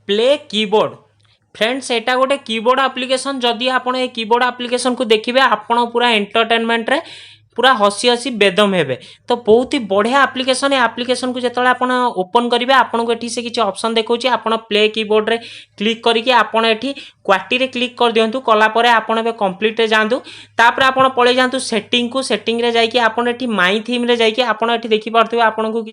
Play keyboard friends एटा गोटे keyboard application जदि आपण ए कीबोर्ड एप्लिकेशन को देखिए आपण पूरा एंटरटेनमेंट रे पूरा हसी हसी बेदम हेबे। तो बहुत ही बढ़िया एप्लिकेशन ए एप्लिकेशन को जिते आपण ओपन करेंगे आपन को एठी से किसी ऑप्शन देखौछि आपण प्ले कीबोर्ड रे क्लिक करके आपण एठी क्वाटी रे क्लिक कर दियंतु कला परे आपण बे कंप्लीट रे जांतु तापर आपण पळे जांतु सेटिंग रे जाइके आपण एठी माई थीम रे जाइके आपण एठी देखि पारथुबे आपण को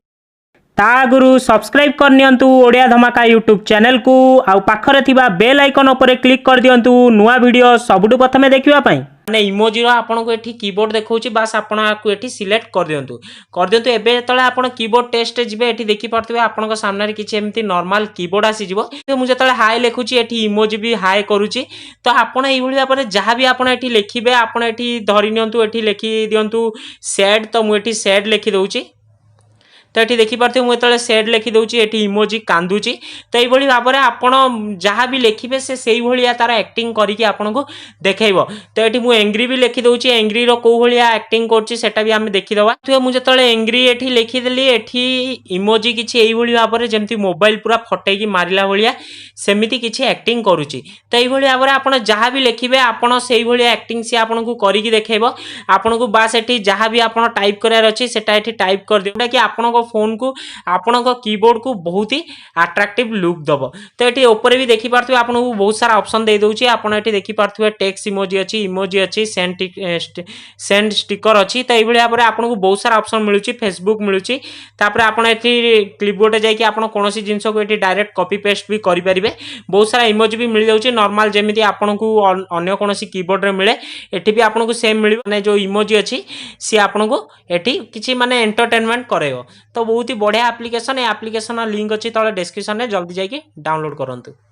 ता गुरु सब्सक्राइब कर नियंतु ओडिया धमाका यूट्यूब चैनल को आउ पाखरे थिबा बेल आइकन ऊपर क्लिक कर दियंतु नुआ वीडियो सबुठु प्रथमे देखिबा पई माने इमोजी रो आपन को एठी कीबोर्ड देखौछि बस आपन आकु एठी सिलेक्ट कर दियंतु एबे तळे आपन कीबोर्ड टेस्ट जिबे एठी देखि पारथुबे आपन को सामने रे किछि एम्ति नॉर्मल कीबोर्ड आसी जिवो तो मु जतळे हाय लेखुछि एठी इमोजी भी हाय करूछि। तो आपन एई भली बारे जहां भी आपन एठी लेखिबे आपन एठी धरि नियंतु एठी लेखि दियंतु सैड तो मु एठी सैड लेखि दउछि। तो ये देखिपे मुझे सेड लिखिदे ये इमोजी कांदुची। तो ये भाव में आपड़ जहाँ भी लिखे से से भाया तार एक्टिंग करके आपन को देखब। तो ये मुझे एंग्री भी लिखिदे एंग्री रो भाया एक्टिंग करा भी आम देखीदे। तो मुझे एंग्री ये लिखिदेली ये इमोजी किसी यही भाव में जमी मोबाइल पूरा फटेकी मारिला भाया सेमती किसी एक्टिंग करुच्ची। तो ये भाव में आप जहाँ भी लिखे आपड़ से भाया एक्टिंग सी आपन को करके देखब। आपन को बास ये जहाँ भी आप टाइप करार अच्छी से टाइप कर दिया कि आपण फोन को आपण कीबोर्ड को बहुत ही अट्रैक्टिव लुक दब। तो ये ऊपर भी देखी पार्थे आपन को बहुत सारा ऑप्शन दे दउची आपण एठी देखी पार्थे टेक्स्ट इमोजी अच्छी सेंड स्टिकर अच्छी। तो ये भाव में आपन को बहुत सारा ऑप्शन मिलूची फेसबुक मिलूची तापर आपण एठी क्लिपबोर्ड जाइए आपण कोनोसी जिंस को एठी डायरेक्ट कॉपी पेस्ट भी करि परिबे। बहुत सारा इमोजी भी मिल जाउची नॉर्मल जेमिति आपन को अन्य कोनोसी कीबोर्ड रे मिले एठी भी आपन को सेम मिलिबो माने जो इमोजी अच्छी सी आपन को एठी किछि माने एंटरटेनमेंट करेबो। तो बहुत ही बढ़िया एप्लिकेशन लिंक अच्छी तले डिस्क्रिप्शन में जल्दी जाइए डाउनलोड करंतु।